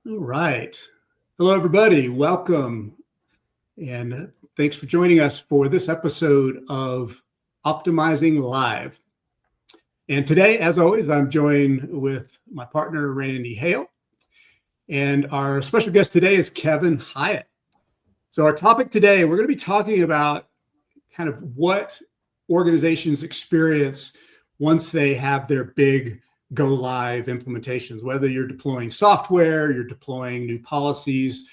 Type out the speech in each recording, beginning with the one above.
All right. Hello, everybody. Welcome. And thanks for joining us for this episode of Optimizing Live. And today, as always, I'm joined with my partner, Randy Hale. And our special guest today is Kevin Hiatt. So our topic today, we're going to be talking about kind of what organizations experience once they have their big go live implementations, whether you're deploying software, you're deploying new policies.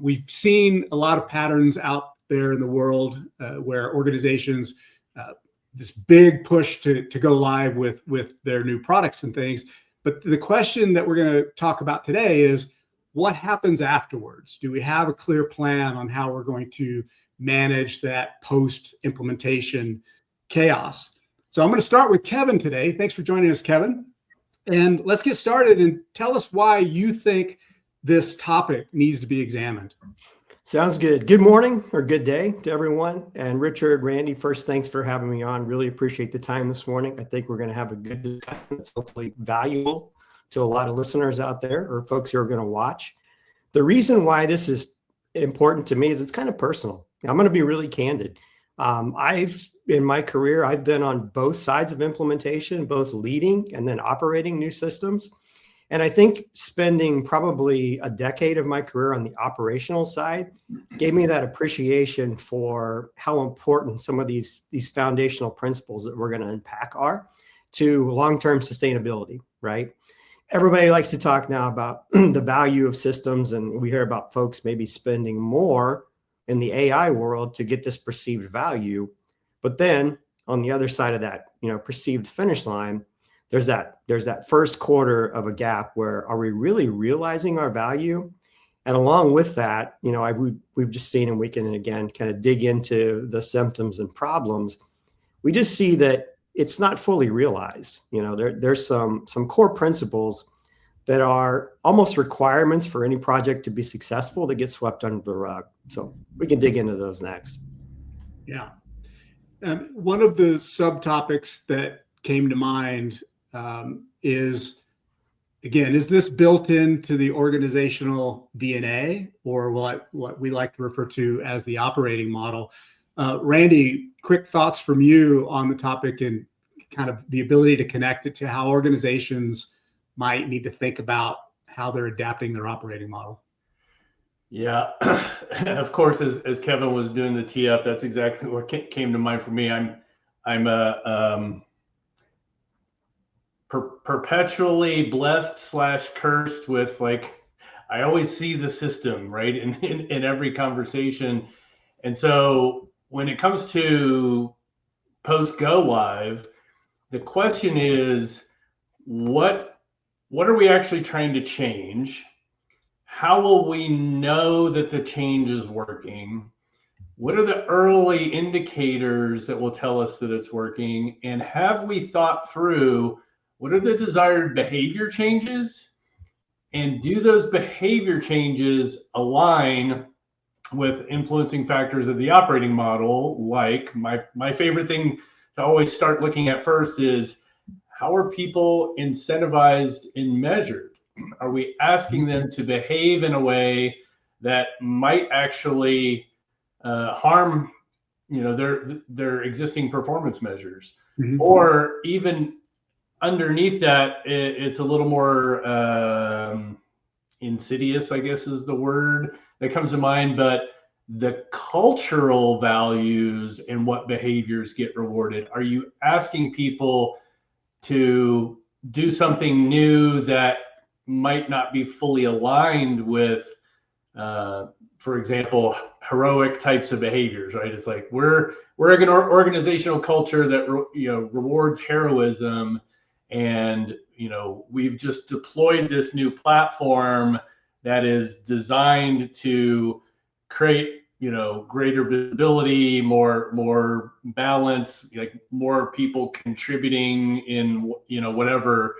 We've seen a lot of patterns out there in the world where organizations, this big push to go live with their new products and things. But the question that we're going to talk about today is what happens afterwards? Do we have a clear plan on how we're going to manage that post-implementation chaos? So I'm going to start with Kevin today. Thanks for joining us, Kevin. And let's get started and tell us why you think this topic needs to be examined. Sounds good. Good morning or good day to everyone. And Richard, Randy, first, thanks for having me on. Really appreciate the time this morning. I think we're going to have a good discussion that's hopefully valuable to a lot of listeners out there or folks who are going to watch. The reason why this is important to me is it's kind of personal. I'm going to be really candid. In my career, I've been on both sides of implementation, both leading and then operating new systems. And I think spending probably a decade of my career on the operational side gave me that appreciation for how important some of these foundational principles that we're going to unpack are to long-term sustainability, right? Everybody likes to talk now about the value of systems, and we hear about folks maybe spending more in the AI world to get this perceived value. But then on the other side of that, perceived finish line, there's that first quarter of a gap where are we really realizing our value? And along with that, we've just seen, and we can again kind of dig into the symptoms and problems. We just see that it's not fully realized. There's some core principles that are almost requirements for any project to be successful that get swept under the rug. So we can dig into those next. Yeah. One of the subtopics that came to mind is this built into the organizational DNA, or what we like to refer to as the operating model? Randy, quick thoughts from you on the topic and kind of the ability to connect it to how organizations might need to think about how they're adapting their operating model. Yeah, of course, as Kevin was doing the tee up, that's exactly what came to mind for me. I'm a perpetually blessed / cursed with, I always see the system, right, in every conversation. And so when it comes to post go live, the question is, what are we actually trying to change? How will we know that the change is working? What are the early indicators that will tell us that it's working? And have we thought through what are the desired behavior changes? And do those behavior changes align with influencing factors of the operating model? Like my favorite thing to always start looking at first is, how are people incentivized and measured? Are we asking them to behave in a way that might actually harm, their existing performance measures? Mm-hmm. Or even underneath that, it's a little more insidious, I guess is the word that comes to mind, but the cultural values and what behaviors get rewarded. Are you asking people to do something new that might not be fully aligned with, for example, heroic types of behaviors, right? It's like we're an organizational culture that rewards heroism, and we've just deployed this new platform that is designed to create greater visibility, more balance, like more people contributing in whatever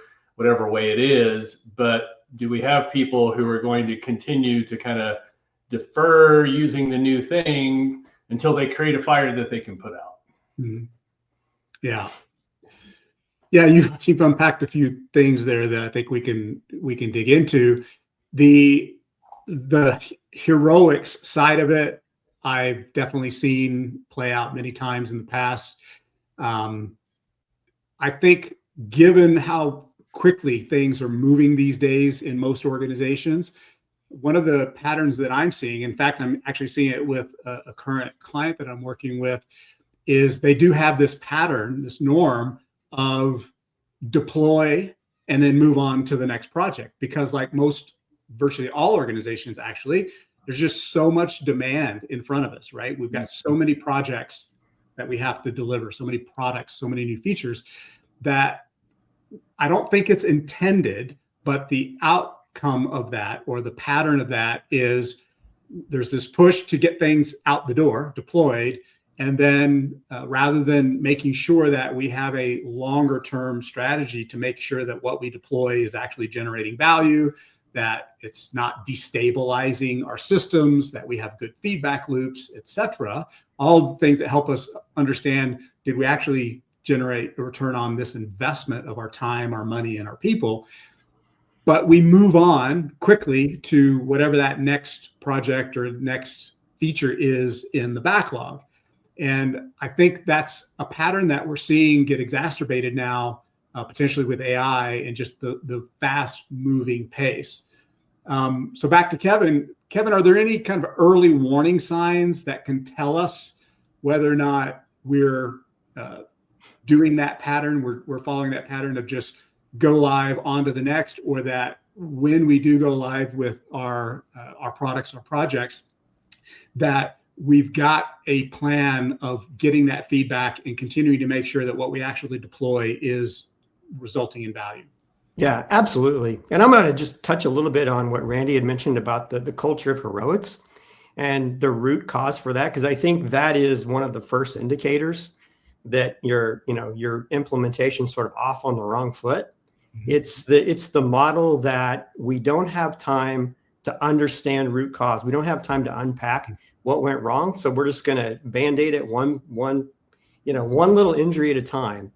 way it is. But do we have people who are going to continue to kind of defer using the new thing until they create a fire that they can put out? Mm-hmm. Yeah, you've unpacked a few things there that I think we can dig into. the heroics side of it, I've definitely seen play out many times in the past. I think given how quickly things are moving these days in most organizations, one of the patterns that I'm seeing, in fact, I'm actually seeing it with a current client that I'm working with, is they do have this pattern, this norm of deploy and then move on to the next project. Because like most, virtually all organizations, actually, there's just so much demand in front of us, right? We've got so many projects that we have to deliver, so many products, so many new features, that I don't think it's intended, but the outcome of that, or the pattern of that, is there's this push to get things out the door, deployed, and then rather than making sure that we have a longer term strategy to make sure that what we deploy is actually generating value, that it's not destabilizing our systems, that we have good feedback loops, etc. All the things that help us understand, did we actually generate a return on this investment of our time, our money, and our people? But we move on quickly to whatever that next project or next feature is in the backlog. And I think that's a pattern that we're seeing get exacerbated now, potentially with AI and just the fast moving pace. So back to Kevin. Kevin, are there any kind of early warning signs that can tell us whether or not we're doing that pattern, we're following that pattern of just go live on to the next, or that when we do go live with our products or projects, that we've got a plan of getting that feedback and continuing to make sure that what we actually deploy is resulting in value? Yeah, absolutely. And I'm going to just touch a little bit on what Randy had mentioned about the culture of heroics and the root cause for that, because I think that is one of the first indicators that your implementation sort of off on the wrong foot. Mm-hmm. It's the model that we don't have time to understand root cause. We don't have time to unpack what went wrong. So we're just going to Band-Aid it one little injury at a time.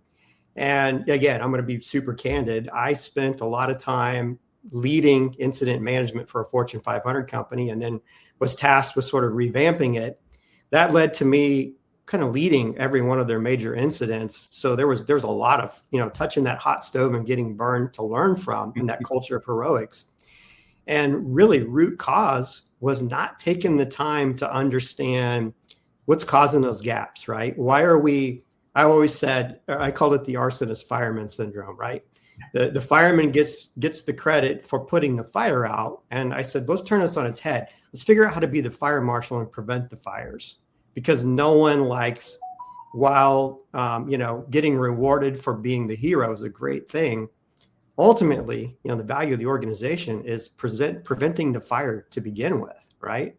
And again, I'm going to be super candid. I spent a lot of time leading incident management for a Fortune 500 company, and then was tasked with sort of revamping it. That led to me kind of leading every one of their major incidents. So there was a lot of, touching that hot stove and getting burned to learn from in that culture of heroics. And really, root cause was not taking the time to understand what's causing those gaps, right? Why are we, I always said, I called it the arsonist fireman syndrome, right? The fireman gets the credit for putting the fire out. And I said, let's turn this on its head. Let's figure out how to be the fire marshal and prevent the fires, because no one likes, while, getting rewarded for being the hero is a great thing. Ultimately, the value of the organization is preventing the fire to begin with, right?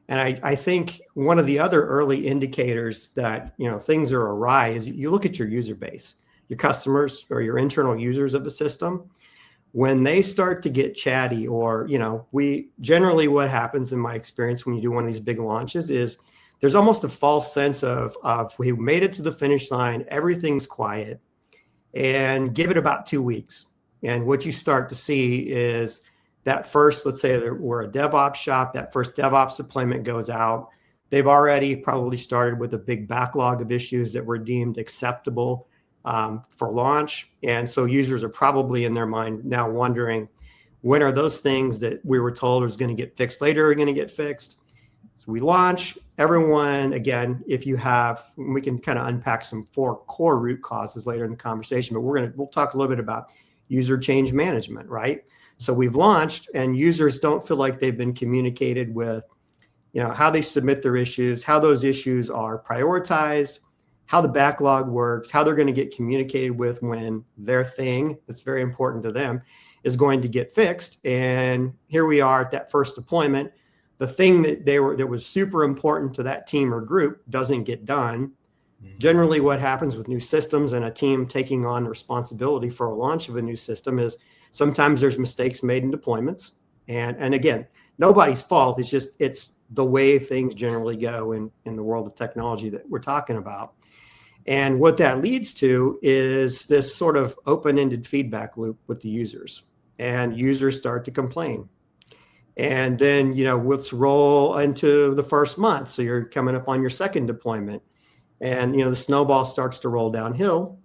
And I think one of the other early indicators that, things are awry is you look at your user base, your customers or your internal users of the system. When they start to get chatty, or, we generally, what happens in my experience when you do one of these big launches is there's almost a false sense of we made it to the finish line, everything's quiet, and give it about 2 weeks. And what you start to see is that first, let's say we're a DevOps shop, that first DevOps deployment goes out. They've already probably started with a big backlog of issues that were deemed acceptable for launch. And so users are probably in their mind now wondering, when are those things that we were told was going to get fixed later are going to get fixed? So we launch. Everyone, again, we can kind of unpack some 4 core root causes later in the conversation, but we'll talk a little bit about user change management, right? So we've launched, and users don't feel like they've been communicated with, how they submit their issues, how those issues are prioritized, how the backlog works, how they're going to get communicated with when their thing that's very important to them is going to get fixed. And here we are at that first deployment. The thing that was super important to that team or group doesn't get done. Mm-hmm. Generally, what happens with new systems and a team taking on responsibility for a launch of a new system is sometimes there's mistakes made in deployments. And again, nobody's fault. It's the way things generally go in the world of technology that we're talking about. And what that leads to is this sort of open-ended feedback loop with the users. And users start to complain. And then, let's roll into the first month. So you're coming up on your second deployment, and, the snowball starts to roll downhill.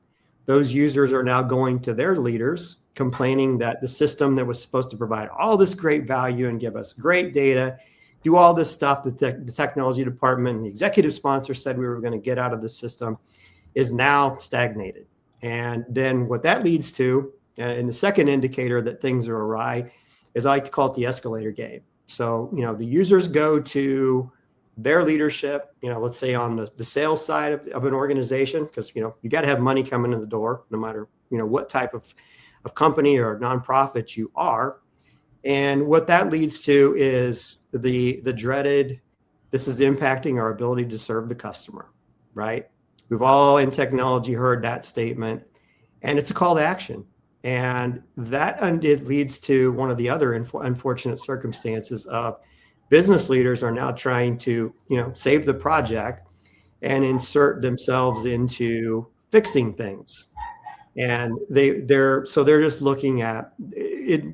Those users are now going to their leaders complaining that the system that was supposed to provide all this great value and give us great data, do all this stuff that the technology department and the executive sponsor said we were going to get out of the system, is now stagnated. And then what that leads to, and the second indicator that things are awry, is I like to call it the escalator game. So, the users go to their leadership, let's say on the sales side of an organization, because, you got to have money coming in the door, no matter, what type of company or nonprofit you are. And what that leads to is the dreaded, this is impacting our ability to serve the customer, right? We've all in technology heard that statement, and it's a call to action. And that it leads to one of the other unfortunate circumstances of business leaders are now trying to, save the project and insert themselves into fixing things. And they're just looking at it.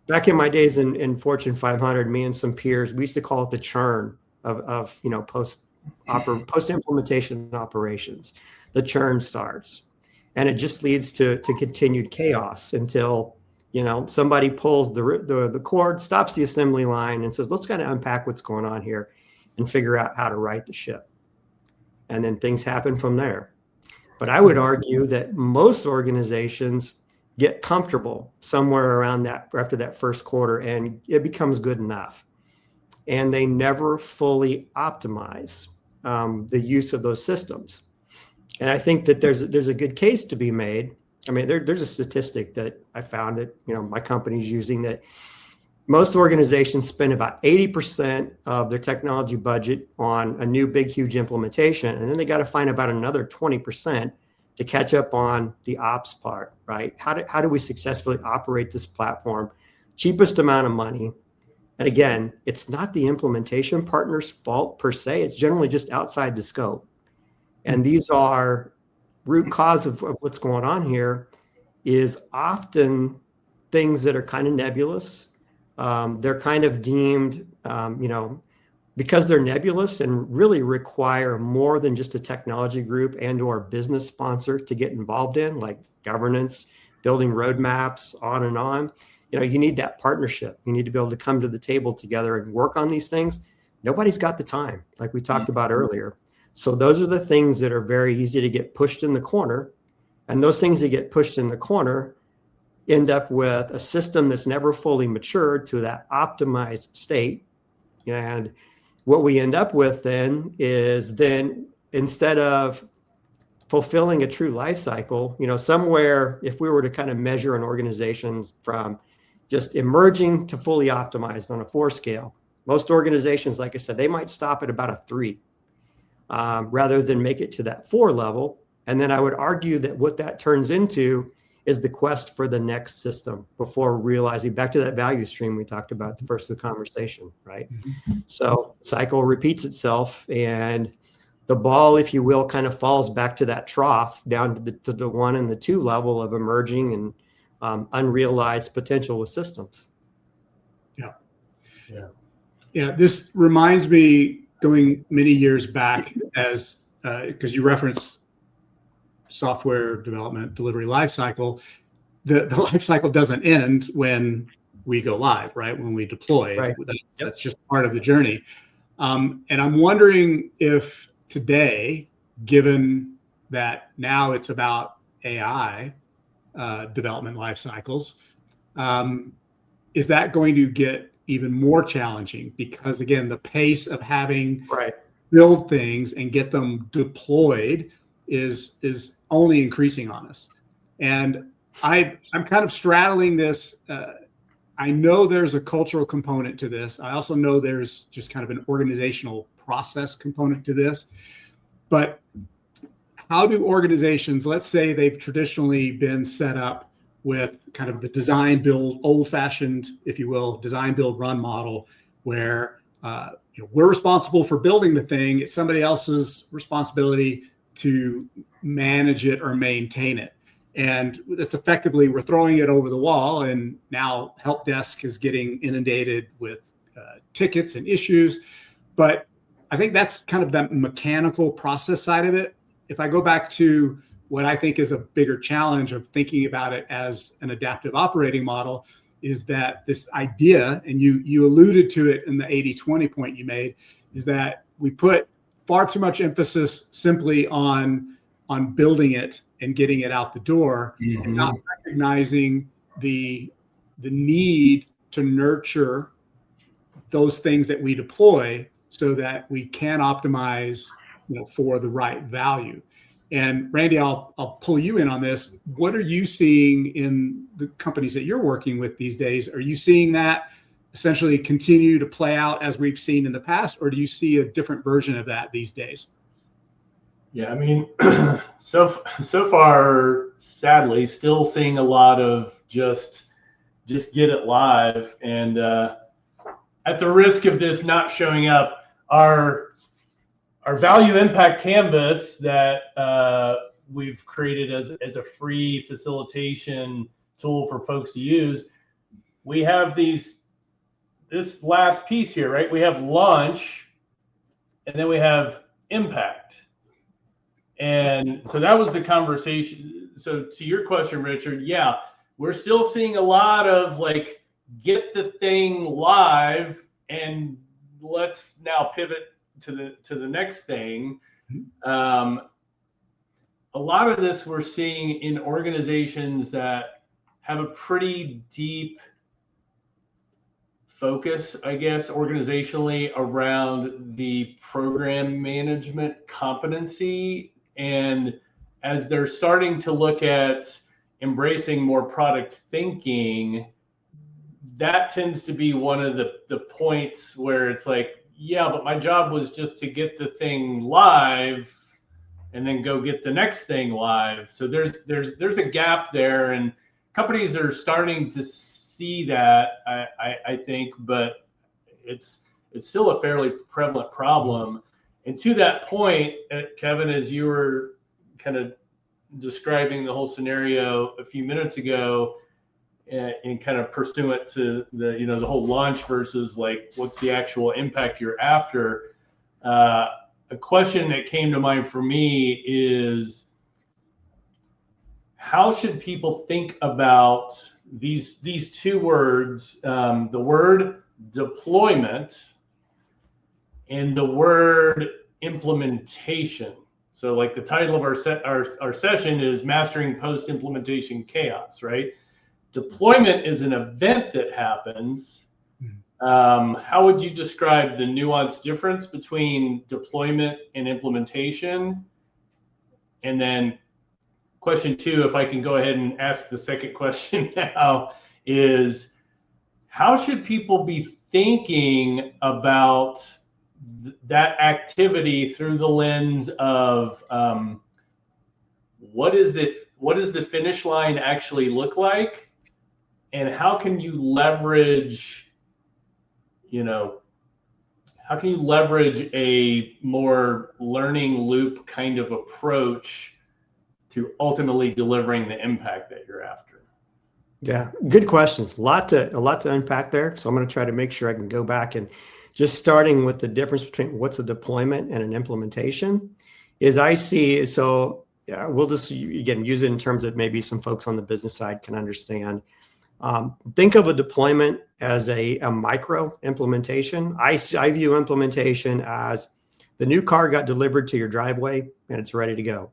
Back in my days in Fortune 500, me and some peers, we used to call it the churn of post implementation operations. The churn starts, and it just leads to continued chaos until somebody pulls the cord, stops the assembly line, and says, let's kind of unpack what's going on here and figure out how to right the ship. And then things happen from there. But I would argue that most organizations get comfortable somewhere around that after that first quarter, and it becomes good enough. And they never fully optimize the use of those systems. And I think that there's a good case to be made. I mean, there's a statistic that I found that, my company's using, that most organizations spend about 80% of their technology budget on a new big, huge implementation. And then they got to find about another 20% to catch up on the ops part, right? How do we successfully operate this platform? Cheapest amount of money. And again, it's not the implementation partner's fault per se. It's generally just outside the scope. And these are root cause of what's going on here is often things that are kind of nebulous. They're kind of deemed, because they're nebulous and really require more than just a technology group and or business sponsor to get involved in, like governance, building roadmaps, on and on. You need that partnership. You need to be able to come to the table together and work on these things. Nobody's got the time, like we talked about earlier. So those are the things that are very easy to get pushed in the corner. And those things that get pushed in the corner end up with a system that's never fully matured to that optimized state. And what we end up with then is instead of fulfilling a true life cycle, somewhere, if we were to kind of measure an organization from just emerging to fully optimized on a 4 scale, most organizations, like I said, they might stop at about a 3 rather than make it to that 4 level. And then I would argue that what that turns into is the quest for the next system before realizing, back to that value stream we talked about at the first of the conversation, right? So cycle repeats itself, and the ball, if you will, kind of falls back to that trough down to the 1 and the 2 level of emerging and unrealized potential with systems. Yeah. This reminds me, going many years back, as because you referenced software development delivery lifecycle. The lifecycle doesn't end when we go live, right? When we deploy, right. That's just part of the journey. And I'm wondering if today, given that now it's about AI development life cycles, is that going to get even more challenging? Because again, the pace of having build things and get them deployed is only increasing on us. And I'm kind of straddling this. I know there's a cultural component to this. I also know there's just kind of an organizational process component to this. But how do organizations, let's say they've traditionally been set up with kind of the design build, old-fashioned, if you will, design build run model, where we're responsible for building the thing. It's somebody else's responsibility to manage it or maintain it. And it's effectively, we're throwing it over the wall, and now help desk is getting inundated with tickets and issues. But I think that's kind of that mechanical process side of it. If I go back to what I think is a bigger challenge of thinking about it as an adaptive operating model, is that this idea, and you alluded to it in the 80-20 point you made, is that we put far too much emphasis simply on building it and getting it out the door, and not recognizing the need to nurture those things that we deploy so that we can optimize, for the right value. And Randy, I'll pull you in on this. What are you seeing in the companies that you're working with these days? Are you seeing that essentially continue to play out as we've seen in the past, or do you see a different version of that these days? Yeah, I mean, so far, sadly, still seeing a lot of just get it live. And at the risk of this not showing up, our value impact canvas that we've created as a free facilitation tool for folks to use, we have this last piece here, right? We have launch, and then we have impact. And so that was the conversation. So to your question, Richard, yeah, we're still seeing a lot of like, get the thing live and let's now pivot to the next thing. A lot of this we're seeing in organizations that have a pretty deep focus, I guess, organizationally around the program management competency. And as they're starting to look at embracing more product thinking, that tends to be one of the points where it's like, yeah, but my job was just to get the thing live and then go get the next thing live. So there's a gap there, and companies are starting to see that, I think, but it's still a fairly prevalent problem. And to that point, Kevin, as you were kind of describing the whole scenario a few minutes ago, and kind of pursuant to the the whole launch versus like what's the actual impact you're after, a question that came to mind for me is, how should people think about these two words, the word deployment and the word implementation? So like the title of our session is Mastering Post-Implementation Chaos, right? Deployment is an event that happens. How would you describe the nuanced difference between deployment and implementation? And then question two, if I can go ahead and ask the second question now, is how should people be thinking about that activity through the lens of what does the finish line actually look like, and how can you leverage a more learning loop kind of approach to ultimately delivering the impact that you're after? Yeah, good questions. A lot to unpack there. So I'm going to try to make sure I can go back, and just starting with the difference between what's a deployment and an implementation is I see. So yeah, we'll just, again, use it in terms that maybe some folks on the business side can understand. Think of a deployment as a micro implementation. I view implementation as the new car got delivered to your driveway and it's ready to go.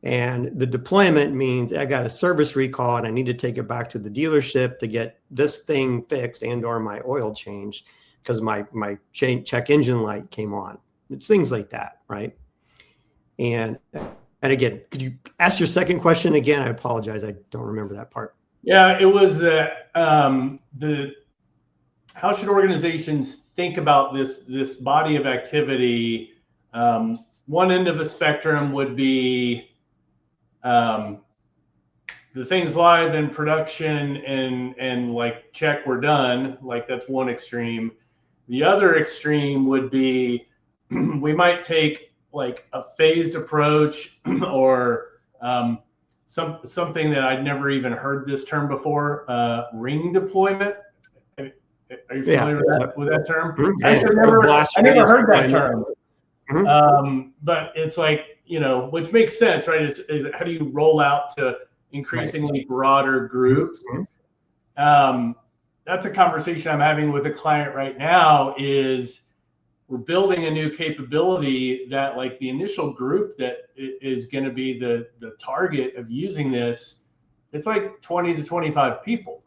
And the deployment means I got a service recall and I need to take it back to the dealership to get this thing fixed and or my oil changed because my check engine light came on. It's things like that, right? And again, could you ask your second question again? I apologize, I don't remember that part. Yeah, it was how should organizations think about this body of activity? One end of the spectrum would be the things live in production and like check, we're done. Like that's one extreme. The other extreme would be we might take like a phased approach or something that I'd never even heard this term before, ring deployment. Are you familiar with that term? Mm-hmm. I never heard that term. Mm-hmm. But it's like, which makes sense, right? Is how do you roll out to increasingly broader groups? Mm-hmm. That's a conversation I'm having with a client right now. Is we're building a new capability that, like, the initial group that is going to be the target of using this, it's like 20 to 25 people.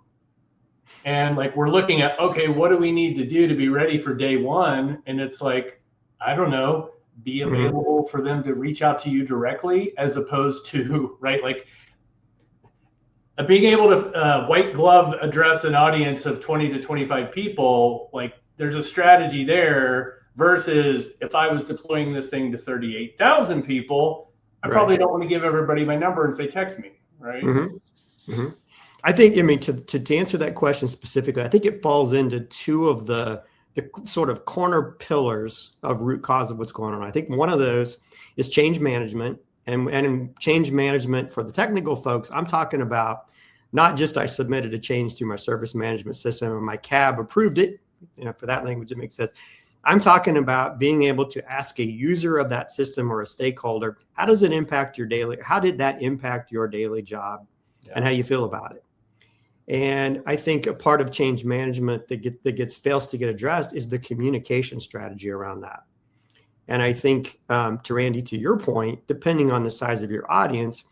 And like, we're looking at, okay, what do we need to do to be ready for day one? And it's like, I don't know, be available for them to reach out to you directly, as opposed to, right, like being able to white glove address an audience of 20 to 25 people. Like, there's a strategy there, versus if I was deploying this thing to 38,000 people, I probably don't want to give everybody my number and say, text me, right? Mm-hmm. Mm-hmm. I think, to answer that question specifically, I think it falls into two of the sort of corner pillars of root cause of what's going on. I think one of those is change management. And in change management for the technical folks, I'm talking about not just I submitted a change through my service management system and my cab approved it. For that language, it makes sense. I'm talking about being able to ask a user of that system or a stakeholder, how does it impact your daily? How did that impact your daily job? Yeah. And how do you feel about it? And I think a part of change management that fails to get addressed is the communication strategy around that. And I think, to Randy, to your point, depending on the size of your audience,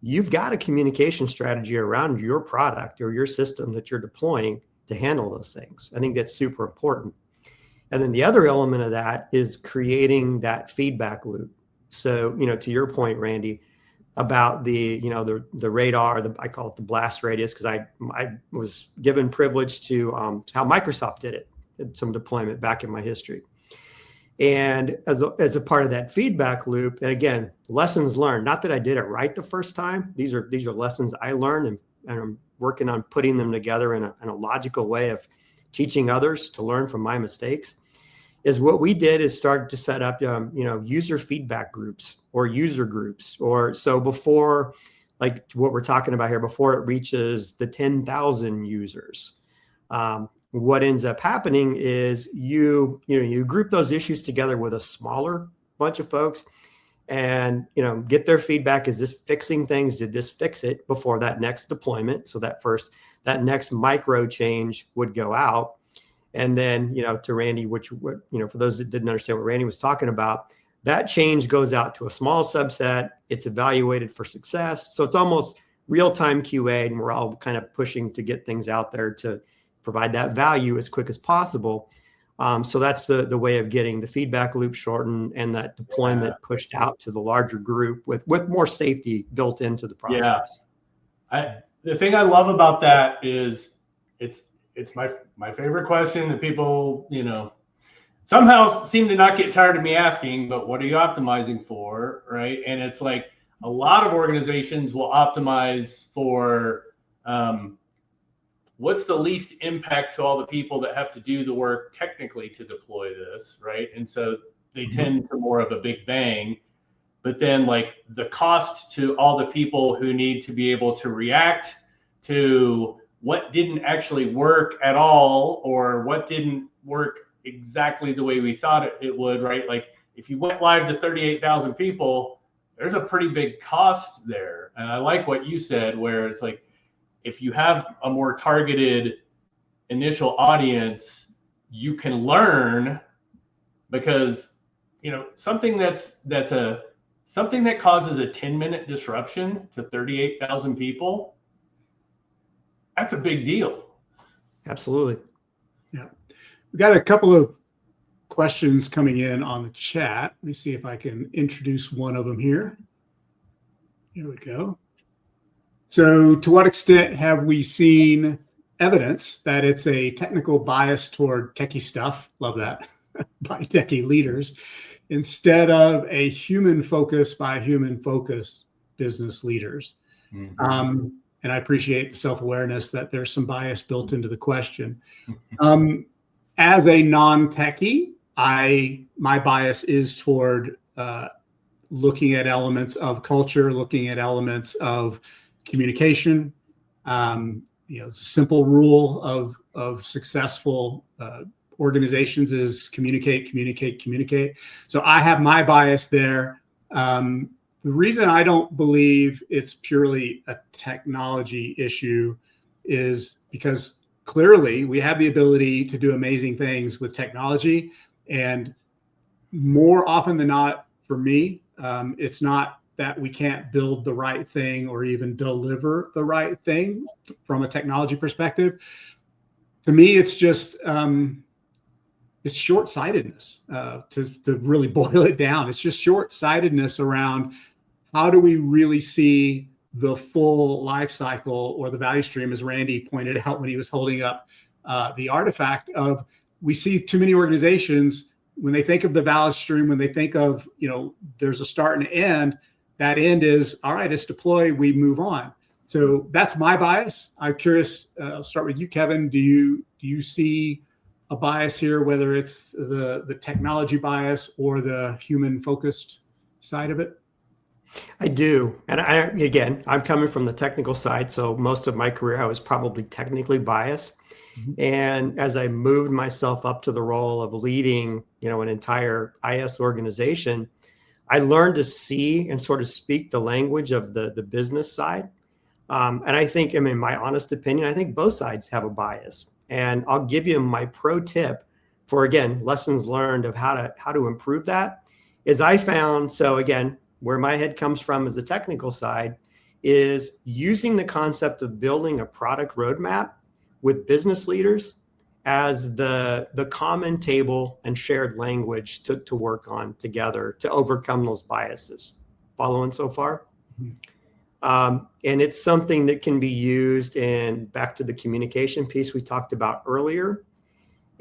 you've got a communication strategy around your product or your system that you're deploying to handle those things. I think that's super important. And then the other element of that is creating that feedback loop. So, to your point, Randy, about the radar, I call it the blast radius, because I was given privilege to how Microsoft did it, some deployment back in my history. And as a part of that feedback loop, and again, lessons learned, not that I did it right the first time. These are lessons I learned, and I'm working on putting them together in a logical way of teaching others to learn from my mistakes. Is what we did is start to set up, user feedback groups or user groups, or so before, like what we're talking about here, before it reaches the 10,000 users. What ends up happening is you group those issues together with a smaller bunch of folks, and get their feedback. Is this fixing things? Did this fix it before that next deployment? So that next micro change would go out. And then, to Randy, for those that didn't understand what Randy was talking about, that change goes out to a small subset. It's evaluated for success. So it's almost real-time QA, and we're all kind of pushing to get things out there to provide that value as quick as possible. So that's the way of getting the feedback loop shortened and that deployment pushed out to the larger group with more safety built into the process. Yeah. The thing I love about that is it's my favorite question that people, somehow seem to not get tired of me asking, but what are you optimizing for, right? And it's like a lot of organizations will optimize for what's the least impact to all the people that have to do the work technically to deploy this, right? And so they tend to more of a big bang, but then like the cost to all the people who need to be able to react to what didn't actually work at all, or what didn't work exactly the way we thought it would, right? Like if you went live to 38,000 people, there's a pretty big cost there. And I like what you said, where it's like, if you have a more targeted initial audience, you can learn, because something something that causes a 10-minute disruption to 38,000 people, that's a big deal. Absolutely. Yeah. We got a couple of questions coming in on the chat. Let me see if I can introduce one of them here. Here we go. So to what extent have we seen evidence that it's a technical bias toward techie stuff? Love that. By techie leaders, instead of a human focus by human focused business leaders. Mm-hmm. And I appreciate the self-awareness that there's some bias built into the question. As a non-techie, my bias is toward looking at elements of culture, looking at elements of communication. It's a simple rule of successful organizations is communicate, communicate, communicate. So I have my bias there. The reason I don't believe it's purely a technology issue is because clearly we have the ability to do amazing things with technology. And more often than not, for me, it's not that we can't build the right thing or even deliver the right thing from a technology perspective. To me, it's just it's short-sightedness. To really boil it down, it's just short-sightedness around how do we really see the full life cycle or the value stream, as Randy pointed out when he was holding up the artifact of, we see too many organizations when they think of the value stream, when they think of, there's a start and an end, that end is, all right, it's deployed, we move on. So that's my bias. I'm curious, I'll start with you, Kevin. Do you see a bias here, whether it's the technology bias or the human focused side of it? I do. And I'm coming from the technical side. So most of my career, I was probably technically biased. Mm-hmm. And as I moved myself up to the role of leading, an entire IS organization, I learned to see and sort of speak the language of the business side. And I think, my honest opinion, I think both sides have a bias. And I'll give you my pro tip for, again, lessons learned of how to improve that is I found, so again, where my head comes from is the technical side, is using the concept of building a product roadmap with business leaders as the common table and shared language to work on together to overcome those biases. Following so far? Mm-hmm. And it's something that can be used in, back to the communication piece we talked about earlier.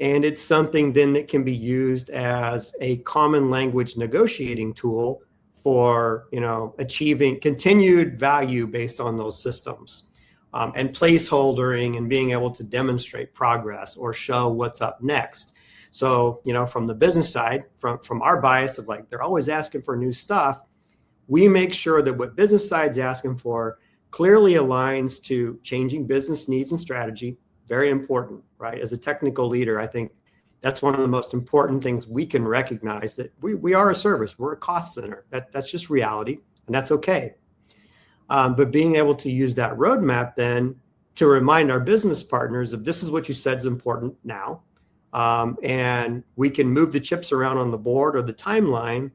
And it's something then that can be used as a common language negotiating tool for, achieving continued value based on those systems. And placeholdering and being able to demonstrate progress or show what's up next. So, from the business side, from our bias of they're always asking for new stuff, we make sure that what business side's asking for clearly aligns to changing business needs and strategy. Very important, right? As a technical leader, I think that's one of the most important things we can recognize, that we are a service. We're a cost center. That's just reality, and that's okay. But being able to use that roadmap then to remind our business partners of, this is what you said is important now. And we can move the chips around on the board or the timeline,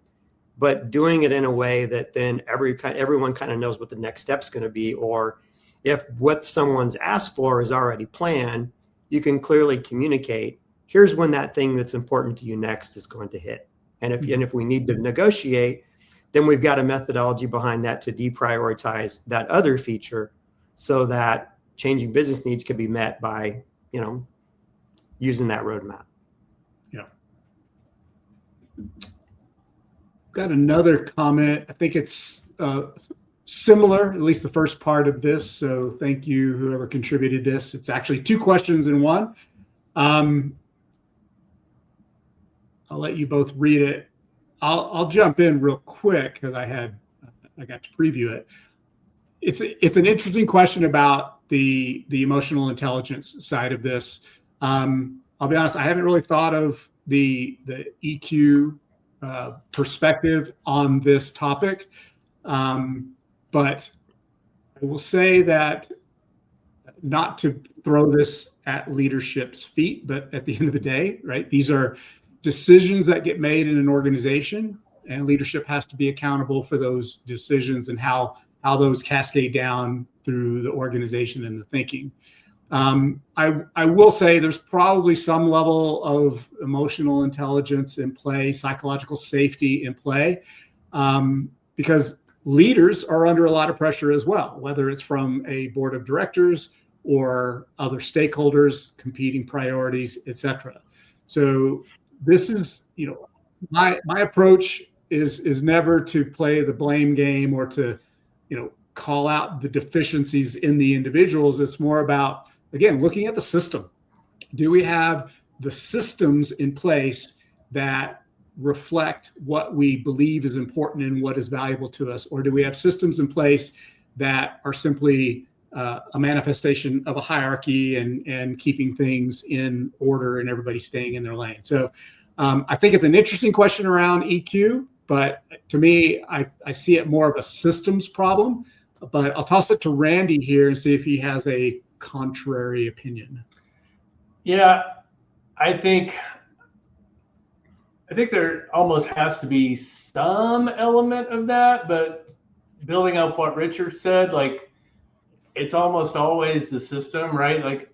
but doing it in a way that then everyone kind of knows what the next step's going to be. Or if what someone's asked for is already planned, you can clearly communicate, here's when that thing that's important to you next is going to hit. And if we need to negotiate, then we've got a methodology behind that to deprioritize that other feature so that changing business needs can be met by, using that roadmap. Yeah. Got another comment. I think it's similar, at least the first part of this. So thank you, whoever contributed this. It's actually two questions in one. I'll let you both read it. I'll jump in real quick because I got to preview it. It's an interesting question about the emotional intelligence side of this. I'll be honest, I haven't really thought of the EQ perspective on this topic, but I will say that, not to throw this at leadership's feet, but at the end of the day, right? These are decisions that get made in an organization, and leadership has to be accountable for those decisions and how those cascade down through the organization and the thinking. I will say there's probably some level of emotional intelligence in play, psychological safety in play, because leaders are under a lot of pressure as well, whether it's from a board of directors or other stakeholders, competing priorities, et cetera. So this is, my approach is never to play the blame game or to, call out the deficiencies in the individuals. It's more about, again, looking at the system. Do we have the systems in place that reflect what we believe is important and what is valuable to us? Or do we have systems in place that are simply a manifestation of a hierarchy and keeping things in order and everybody staying in their lane? So I think it's an interesting question around EQ, but to me, I see it more of a systems problem. But I'll toss it to Randy here and see if he has a contrary opinion. Yeah, I think there almost has to be some element of that, but building up what Richard said, like it's almost always the system, right? Like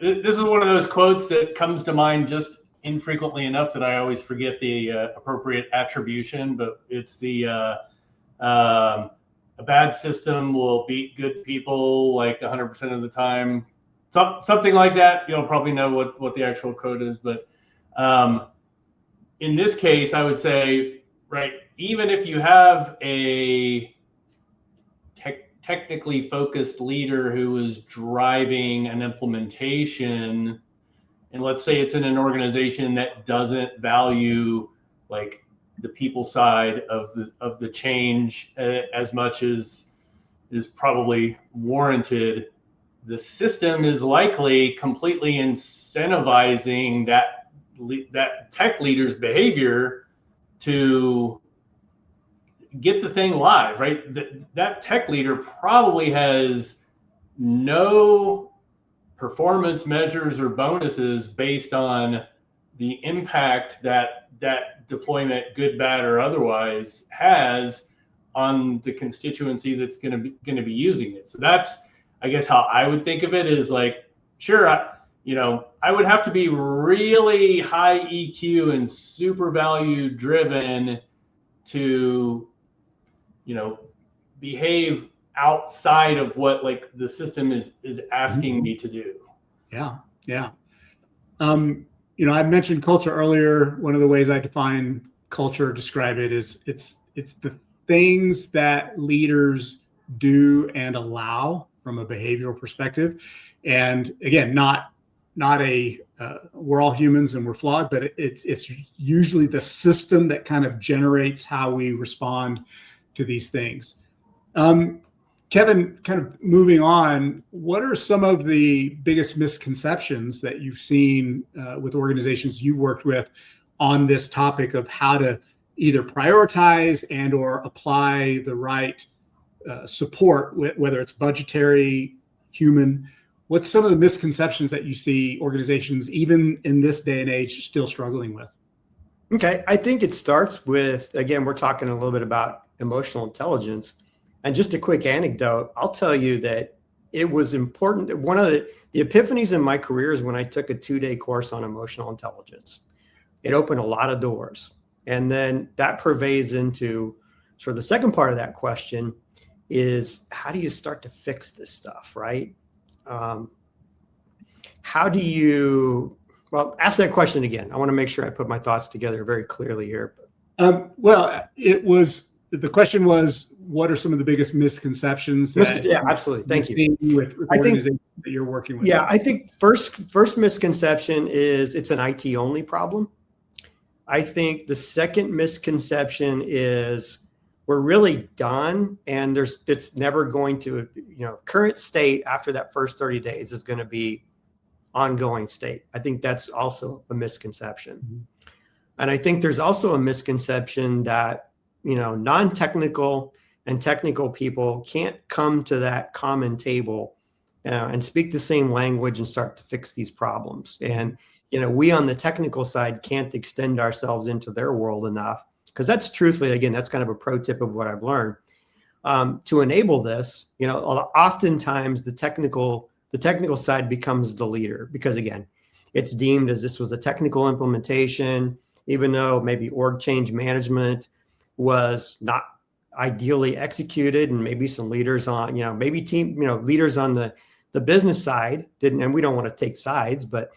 this is one of those quotes that comes to mind just infrequently enough that I always forget the appropriate attribution, but it's a bad system will beat good people like 100% of the time. Something like that. You'll probably know what the actual quote is, but in this case, I would say, right, even if you have a technically focused leader who is driving an implementation, and let's say it's in an organization that doesn't value like the people side of the change as much as is probably warranted, the system is likely completely incentivizing that tech leader's behavior to get the thing live, right? That tech leader probably has no performance measures or bonuses based on the impact that deployment, good, bad, or otherwise, has on the constituency that's going to be using it. So that's, I guess, how I would think of it is like, sure, I would have to be really high EQ and super value driven to, behave outside of what like the system is asking me to do. Yeah. I mentioned culture earlier. One of the ways I define culture, describe it, is it's the things that leaders do and allow from a behavioral perspective. And again, not we're all humans and we're flawed, but it's usually the system that kind of generates how we respond to these things. Kevin, kind of moving on, what are some of the biggest misconceptions that you've seen with organizations you've worked with on this topic of how to either prioritize and or apply the right support, whether it's budgetary, human? What's some of the misconceptions that you see organizations, even in this day and age, still struggling with? Okay, I think it starts with, again, we're talking a little bit about emotional intelligence. And just a quick anecdote, I'll tell you that it was important. One of the epiphanies in my career is when I took a 2-day course on emotional intelligence. It opened a lot of doors. And then that pervades into sort of the second part of that question is, how do you start to fix this stuff, right? How do you, well, ask that question again. I want to make sure I put my thoughts together very clearly here. The question was, what are some of the biggest misconceptions Yeah, absolutely. Thank you. With organizations that you're working with? Yeah, I think first misconception is it's an IT only problem. I think the second misconception is we're really done, and it's never going to, current state after that first 30 days is going to be ongoing state. I think that's also a misconception. Mm-hmm. And I think there's also a misconception that, non-technical and technical people can't come to that common table and speak the same language and start to fix these problems. And, we on the technical side can't extend ourselves into their world enough, because that's truthfully, again, that's kind of a pro tip of what I've learned. To enable this, oftentimes the technical side becomes the leader, because again, it's deemed as this was a technical implementation, even though maybe org change management was not ideally executed, and maybe some leaders on, maybe team, leaders on the business side didn't, and we don't want to take sides, but,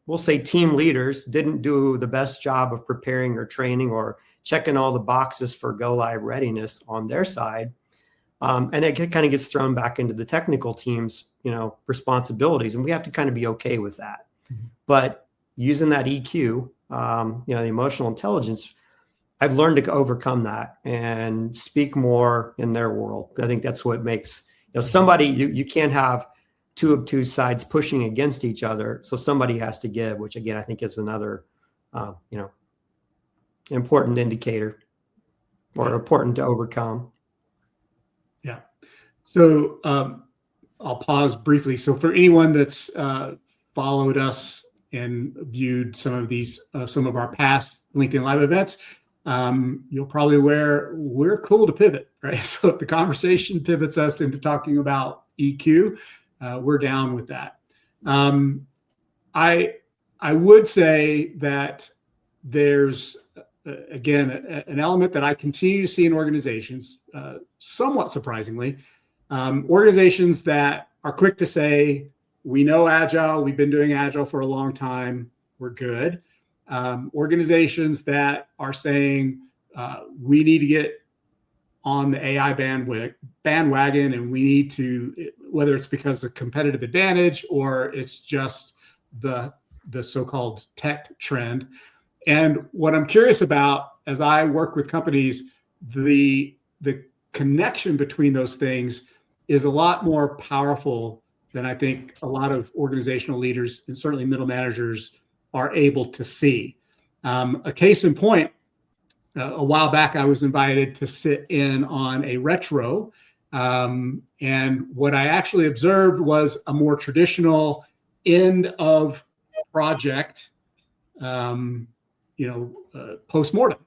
we'll say team leaders didn't do the best job of preparing or training or checking all the boxes for go live readiness on their side. And it kind of gets thrown back into the technical team's, responsibilities. And we have to kind of be okay with that. Mm-hmm. But using that EQ, the emotional intelligence, I've learned to overcome that and speak more in their world. I think that's what makes, somebody, you can't have two obtuse sides pushing against each other. So somebody has to give, which again, I think is another, important indicator or important to overcome. Yeah. So I'll pause briefly. So for anyone that's followed us and viewed some of our past LinkedIn Live events, you'll probably aware we're cool to pivot, right? So if the conversation pivots us into talking about EQ, we're down with that. I would say that there's again an element that I continue to see in organizations, somewhat surprisingly, organizations that are quick to say, we know Agile, we've been doing Agile for a long time, we're good. Organizations that are saying we need to get on the AI bandwagon, and we need to, whether it's because of competitive advantage or it's just the so-called tech trend. And what I'm curious about as I work with companies, the connection between those things is a lot more powerful than I think a lot of organizational leaders and certainly middle managers are able to see. A case in point, a while back, I was invited to sit in on a retro. And what I actually observed was a more traditional end of project, post-mortem.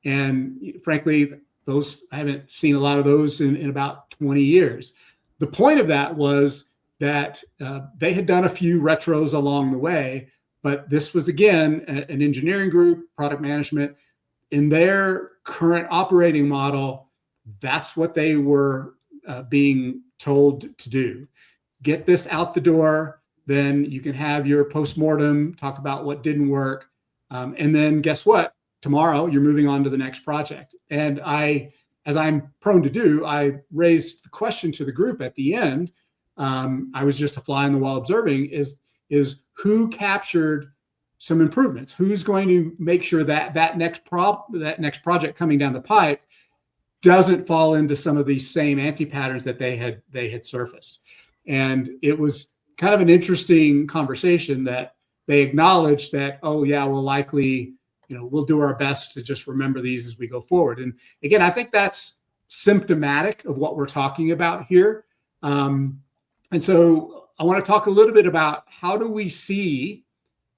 And frankly, I haven't seen a lot of those in about 20 years. The point of that was that they had done a few retros along the way, but this was, again, an engineering group, product management. In their current operating model, that's what they were being told to do. Get this out the door, then you can have your postmortem, talk about what didn't work. And then guess what? Tomorrow, you're moving on to the next project. And as I'm prone to do, I raised the question to the group at the end. I was just a fly on the wall observing is who captured some improvements? Who's going to make sure that next project coming down the pipe doesn't fall into some of these same anti-patterns that they had surfaced? And it was kind of an interesting conversation that they acknowledged that, oh yeah, we'll likely, we'll do our best to just remember these as we go forward. And again, I think that's symptomatic of what we're talking about here. And so I want to talk a little bit about how do we see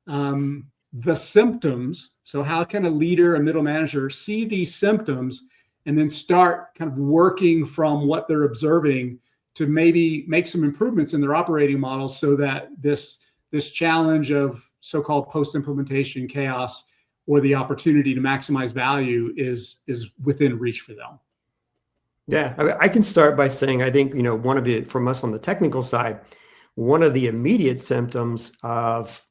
the symptoms. So how can a leader, a middle manager see these symptoms and then start kind of working from what they're observing to maybe make some improvements in their operating models so that this challenge of so-called post-implementation chaos or the opportunity to maximize value is within reach for them? Yeah, I can start by saying, I think, one of it from us on the technical side, one of the immediate symptoms of,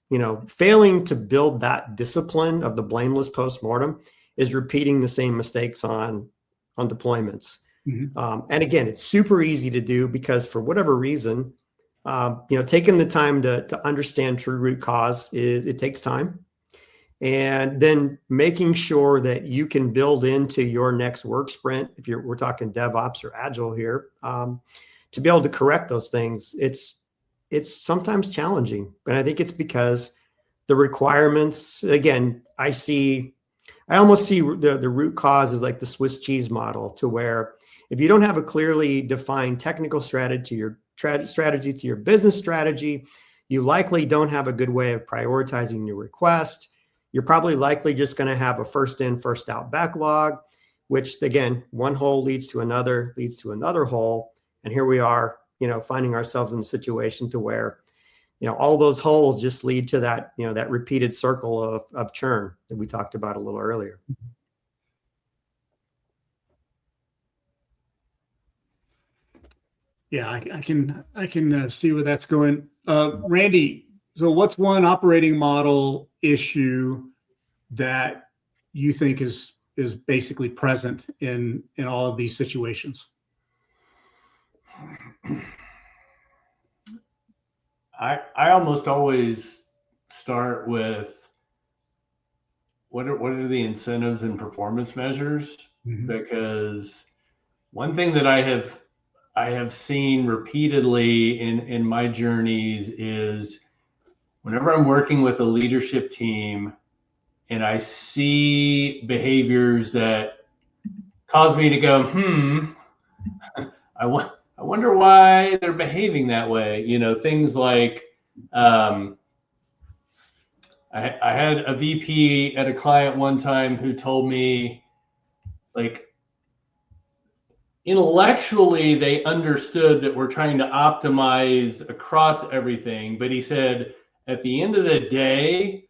failing to build that discipline of the blameless postmortem is repeating the same mistakes on deployments. Mm-hmm. And again, it's super easy to do because for whatever reason, taking the time to understand true root cause it takes time. And then making sure that you can build into your next work sprint, if we're talking DevOps or Agile here, to be able to correct those things, it's sometimes challenging. But I think it's because the requirements, again, I almost see the root cause is like the Swiss cheese model, to where if you don't have a clearly defined technical strategy or strategy to your business strategy, you likely don't have a good way of prioritizing your request. You're probably likely just going to have a first in, first out backlog, which again, one hole leads to another hole. And here we are, finding ourselves in a situation to where, all those holes just lead to that, that repeated circle of churn that we talked about a little earlier. Yeah, I can see where that's going. Randy, so what's one operating model issue that you think is basically present in all of these situations? I almost always start with what are the incentives and performance measures? Mhm. Because one thing that I have seen repeatedly in my journeys is whenever I'm working with a leadership team and I see behaviors that cause me to go, I wonder why they're behaving that way. Things like I had a VP at a client one time who told me, like, intellectually they understood that we're trying to optimize across everything, but he said, at the end of the day,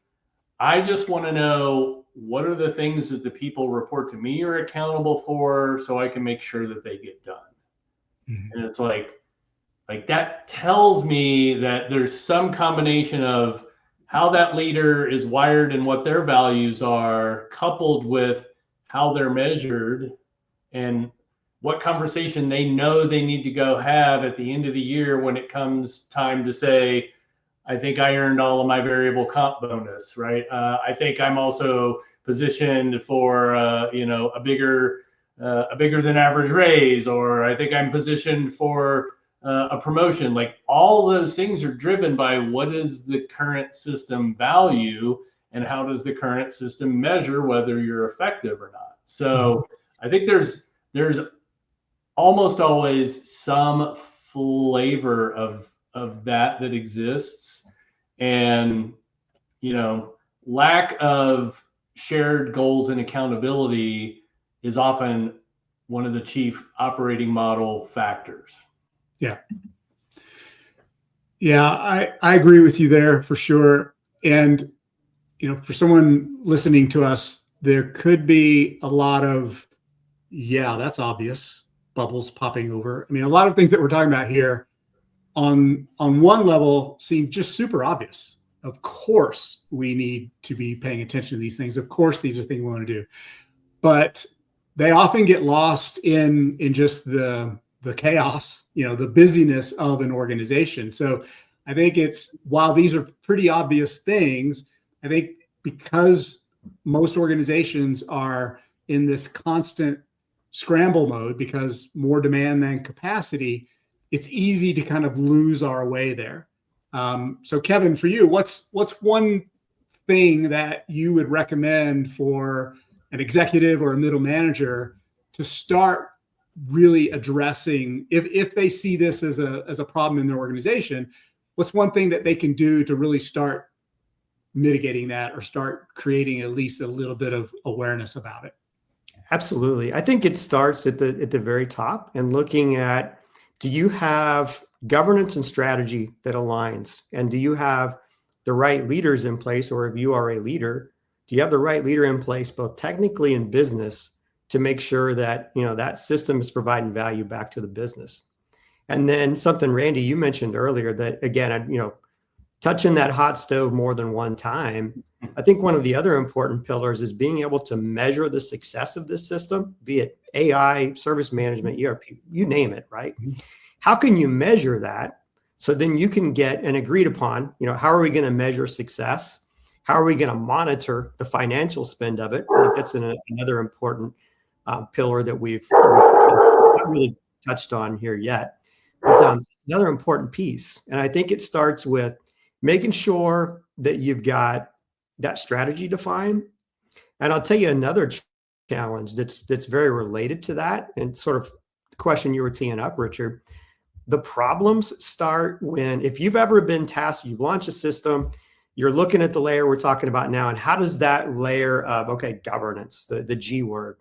I just want to know what are the things that the people report to me are accountable for so I can make sure that they get done. Mhm. And it's like that tells me that there's some combination of how that leader is wired and what their values are, coupled with how they're measured and what conversation they know they need to go have at the end of the year when it comes time to say, I think I earned all of my variable comp bonus, right? I think I'm also positioned for a bigger than average raise, or I think I'm positioned for a promotion. Like, all those things are driven by what is the current system value and how does the current system measure whether you're effective or not. So I think there's almost always some flavor of that exists, and lack of shared goals and accountability is often one of the chief operating model factors. Yeah. Yeah, I agree with you there for sure. And, for someone listening to us, there could be a lot of, yeah, that's obvious, bubbles popping over. I mean, a lot of things that we're talking about here on one level seem just super obvious. Of course, we need to be paying attention to these things. Of course, these are things we want to do. But they often get lost in just the chaos, the busyness of an organization. So I think while these are pretty obvious things, I think because most organizations are in this constant scramble mode because more demand than capacity, it's easy to kind of lose our way there. So Kevin, for you, what's one thing that you would recommend for an executive or a middle manager to start really addressing if they see this as a problem in their organization? What's one thing that they can do to really start mitigating that or start creating at least a little bit of awareness about it? Absolutely. I think it starts at the very top and looking at, do you have governance and strategy that aligns? And do you have the right leaders in place? Or if you are a leader, do you have the right leader in place, both technically and business, to make sure that, that system is providing value back to the business? And then something, Randy, you mentioned earlier that, again, touching that hot stove more than one time. I think one of the other important pillars is being able to measure the success of this system, be it AI, service management, ERP, you name it, right? Mm-hmm. How can you measure that? So then you can get an agreed upon, how are we going to measure success? How are we going to monitor the financial spend of it? I think that's another important pillar that we've not really touched on here yet. But another important piece, and I think it starts with making sure that you've got that strategy defined. And I'll tell you another challenge that's very related to that, and sort of the question you were teeing up, Richard. The problems start if you've ever been tasked, you launch a system, you're looking at the layer we're talking about now, and how does that layer of, governance, the G word,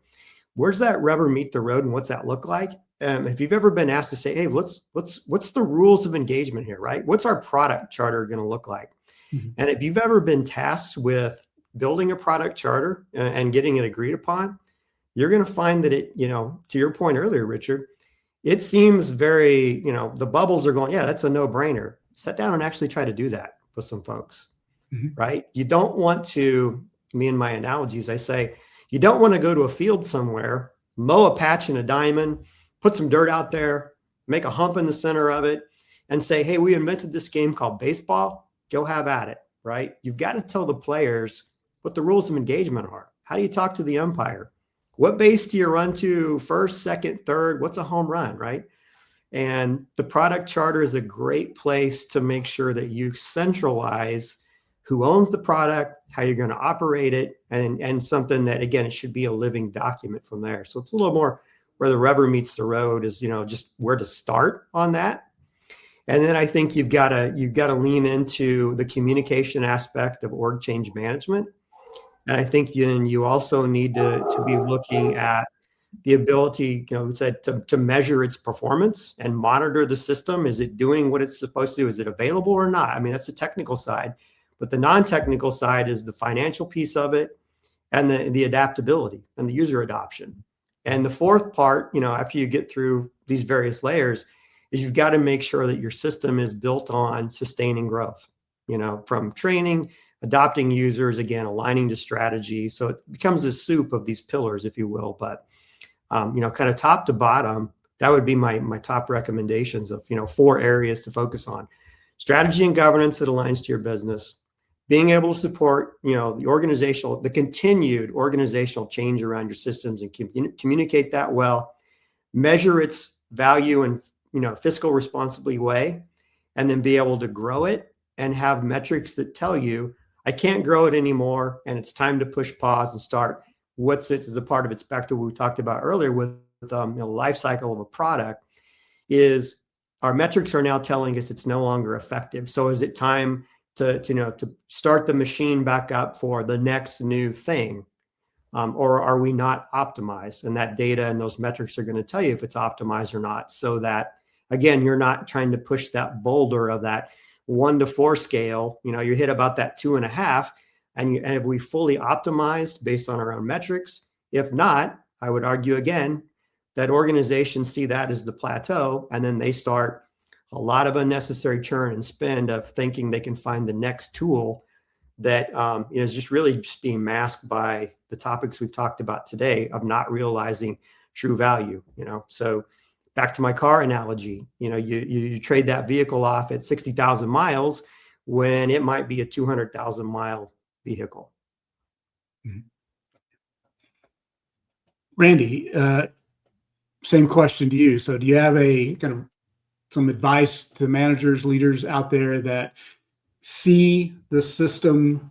where's that rubber meet the road and what's that look like? If you've ever been asked to say, hey, what's the rules of engagement here, right? What's our product charter going to look like? Mm-hmm. And if you've ever been tasked with building a product charter and getting it agreed upon, you're going to find that it, to your point earlier, Richard, it seems very, the bubbles are going, yeah, that's a no-brainer. Sit down and actually try to do that with some folks, mm-hmm. right? You don't want to, me and my analogies, I say, you don't want to go to a field somewhere, mow a patch in a diamond, put some dirt out there, make a hump in the center of it, and say, hey, we invented this game called baseball. Go have at it. right? You've got to tell the players what the rules of engagement are. How do you talk to the umpire? What base do you run to first, second, third? What's a home run, right? And the product charter is a great place to make sure that you centralize who owns the product, how you're going to operate it, and something that, again, it should be a living document from there. So it's a little more where the rubber meets the road is, just where to start on that. And then I think you've got to lean into the communication aspect of org change management. And I think then you also need to be looking at the ability, to measure its performance and monitor the system. Is it doing what it's supposed to do? Is it available or not? I mean, that's the technical side, but the non-technical side is the financial piece of it and the adaptability and the user adoption. And the fourth part, after you get through these various layers, is you've got to make sure that your system is built on sustaining growth, from training, adopting users, again, aligning to strategy. So it becomes a soup of these pillars, if you will. But, kind of top to bottom, that would be my top recommendations of, 4 areas to focus on. Strategy and governance that aligns to your business, being able to support, the continued organizational change around your systems and communicate that well, measure its value in, fiscal responsibly way, and then be able to grow it and have metrics that tell you, I can't grow it anymore, and it's time to push pause and start. What's it as a part of its back to what we talked about earlier with life cycle of a product is our metrics are now telling us it's no longer effective. So is it time to start the machine back up for the next new thing? Or are we not optimized? And that data and those metrics are going to tell you if it's optimized or not, so that, again, you're not trying to push that boulder of that 1 to 4 scale. You hit about that 2.5, and have we fully optimized based on our own metrics? If not, I would argue again that organizations see that as the plateau, and then they start a lot of unnecessary churn and spend of thinking they can find the next tool that is just really just being masked by the topics we've talked about today of not realizing true value. So back to my car analogy, you trade that vehicle off at 60,000 miles when it might be a 200,000 mile vehicle. Mm-hmm. Randy, same question to you. So do you have a kind of some advice to managers, leaders out there that see the system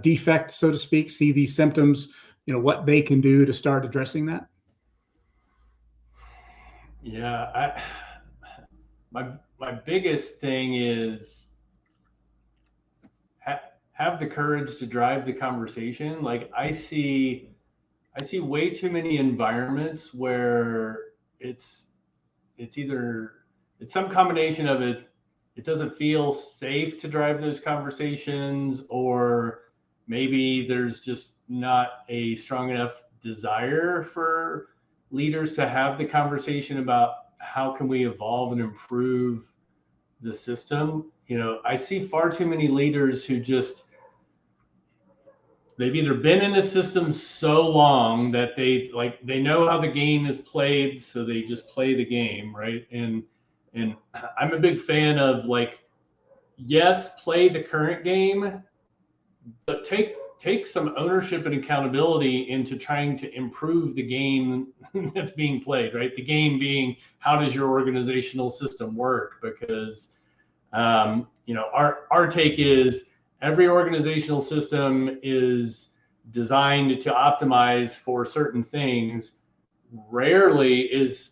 defect, so to speak, see these symptoms, what they can do to start addressing that? Yeah, my biggest thing is have the courage to drive the conversation. Like I see way too many environments where it's some combination of it doesn't feel safe to drive those conversations, or maybe there's just not a strong enough desire for leaders to have the conversation about how can we evolve and improve the system. I see far too many leaders who they've either been in a system so long that they know how the game is played, so they just play the game, right? And I'm a big fan of yes, play the current game, but take some ownership and accountability into trying to improve the game that's being played, right? The game being, how does your organizational system work? Because our take is every organizational system is designed to optimize for certain things. Rarely is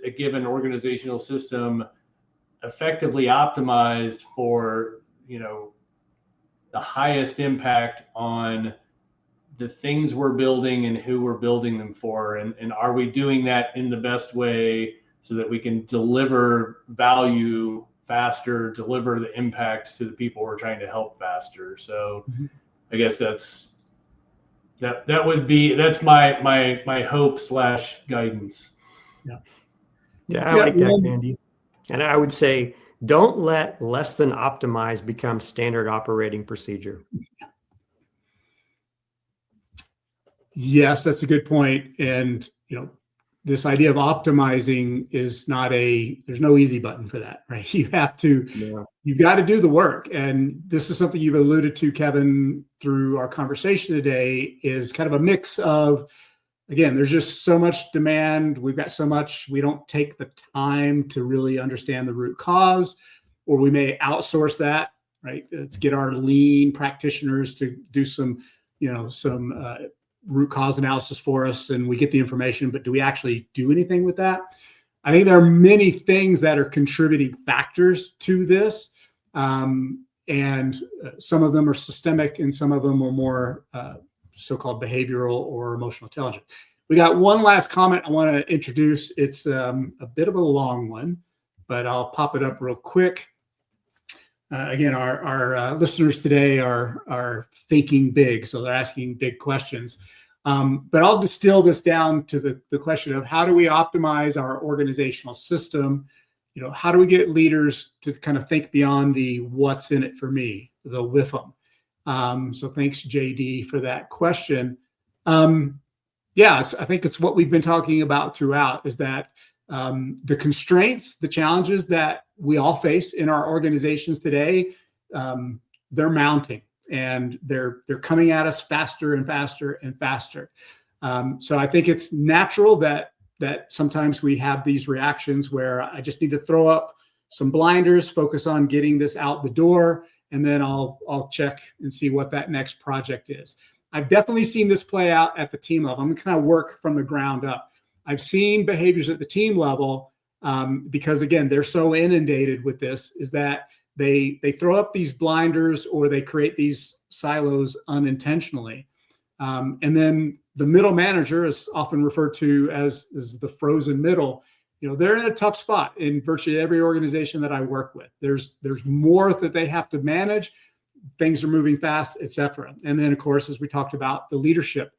a given organizational system effectively optimized for the highest impact on the things we're building and who we're building them for, and are we doing that in the best way so that we can deliver value faster, deliver the impacts to the people we're trying to help faster. So I guess that's my hope / guidance. I like that, Randy. And I would say, don't let less than optimized become standard operating procedure. Yes, that's a good point. And, this idea of optimizing is not there's no easy button for that, right? You've got to do the work. And this is something you've alluded to, Kevin, through our conversation today, is kind of a mix of, again, there's just so much demand. We've got so much, we don't take the time to really understand the root cause, or we may outsource that, right? Let's get our lean practitioners to do some root cause analysis for us, and we get the information, but do we actually do anything with that? I think there are many things that are contributing factors to this. And some of them are systemic and some of them are more so-called behavioral or emotional intelligence. We got one last comment I want to introduce. It's a bit of a long one, but I'll pop it up real quick. Again, our listeners today are thinking big, so they're asking big questions. But I'll distill this down to the question of, how do we optimize our organizational system? How do we get leaders to kind of think beyond the what's in it for me, the WIFM? So thanks, JD, for that question. I think it's what we've been talking about throughout, is that the constraints, the challenges that we all face in our organizations today, they're mounting and they're coming at us faster and faster and faster. So I think it's natural that sometimes we have these reactions where I just need to throw up some blinders, focus on getting this out the door, and then I'll check and see what that next project is. I've definitely seen this play out at the team level. I'm going to kind of work from the ground up. I've seen behaviors at the team level because, again, they're so inundated with this, is that they throw up these blinders or they create these silos unintentionally. And then the middle manager is often referred to as the frozen middle. They're in a tough spot in virtually every organization that I work with. There's more that they have to manage. Things are moving fast, et cetera. And then, of course, as we talked about, the leadership.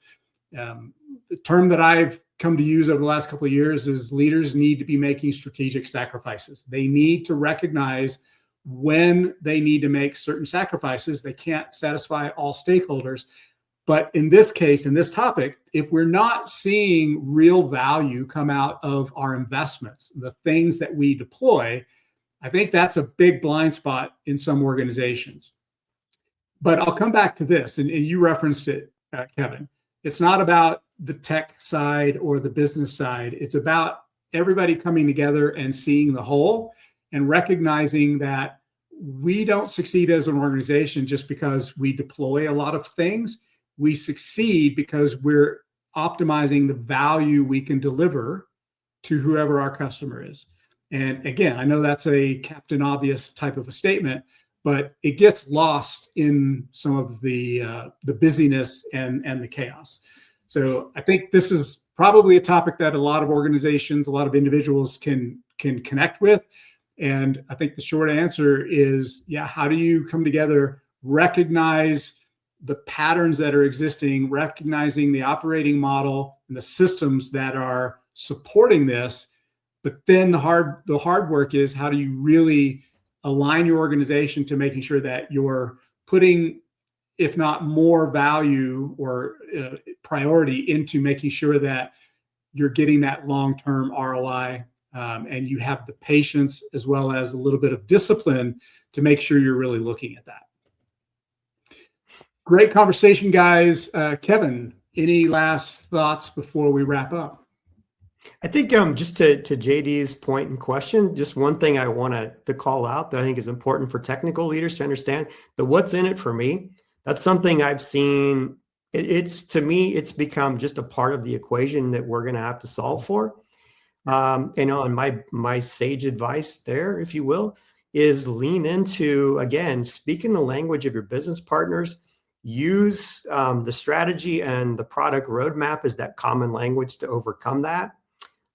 The term that I've come to use over the last couple of years is leaders need to be making strategic sacrifices. They need to recognize when they need to make certain sacrifices. They can't satisfy all stakeholders. But in this case, in this topic, if we're not seeing real value come out of our investments, the things that we deploy, I think that's a big blind spot in some organizations. But I'll come back to this, and you referenced it, Kevin. It's not about the tech side or the business side. It's about everybody coming together and seeing the whole and recognizing that we don't succeed as an organization just because we deploy a lot of things. We succeed because we're optimizing the value we can deliver to whoever our customer is. And again, I know that's a Captain Obvious type of a statement, but it gets lost in some of the busyness and the chaos. So I think this is probably a topic that a lot of organizations, a lot of individuals can connect with. And I think the short answer is, how do you come together, recognize the patterns that are existing, recognizing the operating model and the systems that are supporting this. But then the hard work is, how do you really align your organization to making sure that you're putting, if not more value or priority into making sure that you're getting that long-term ROI, and you have the patience as well as a little bit of discipline to make sure you're really looking at that. Great conversation, guys. Kevin, any last thoughts before we wrap up? I think just to JD's point and question, just one thing I want to call out that I think is important for technical leaders to understand, the what's in it for me. That's something I've seen. To me, it's become just a part of the equation that we're going to have to solve for. And my sage advice there, if you will, is lean into, again, speaking the language of your business partners. Use the strategy and the product roadmap as that common language to overcome that.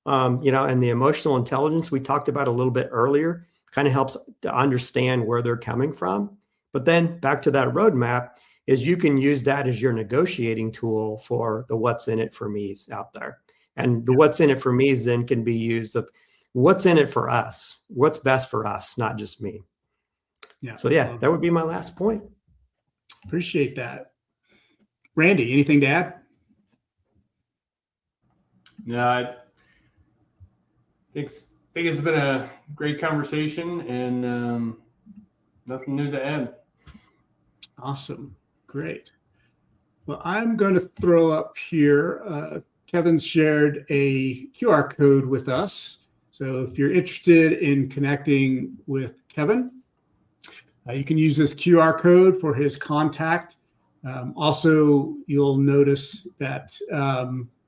And the emotional intelligence we talked about a little bit earlier kind of helps to understand where they're coming from. But then back to that roadmap is you can use that as your negotiating tool for the what's in it for me's out there. And the what's in it for me's then can be used of what's in it for us, what's best for us, not just me. So that would be my last point. Appreciate that. Randy, anything to add? No, think it's been a great conversation, and nothing new to add. Awesome. Great. Well, I'm going to throw up here. Kevin's shared a QR code with us. So if you're interested in connecting with Kevin, you can use this QR code for his contact. Also, you'll notice that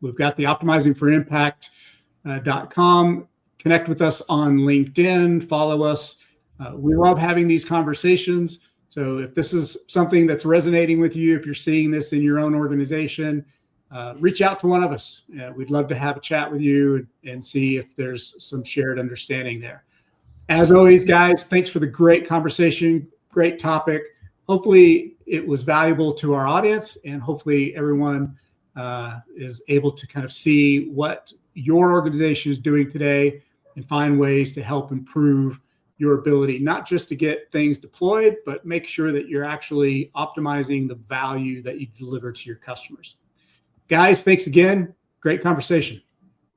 we've got the optimizingforimpact.com. Connect with us on LinkedIn, follow us. We love having these conversations. So if this is something that's resonating with you, if you're seeing this in your own organization, reach out to one of us. We'd love to have a chat with you and see if there's some shared understanding there. As always, guys, thanks for the great conversation, great topic. Hopefully it was valuable to our audience, and hopefully everyone is able to kind of see what your organization is doing today and find ways to help improve your ability, not just to get things deployed, but make sure that you're actually optimizing the value that you deliver to your customers. Guys, thanks again. Great conversation.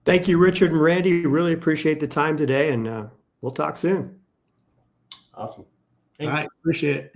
Thank you, Richard and Randy. Really appreciate the time today, and we'll talk soon. Awesome. Thanks. All right. Appreciate it.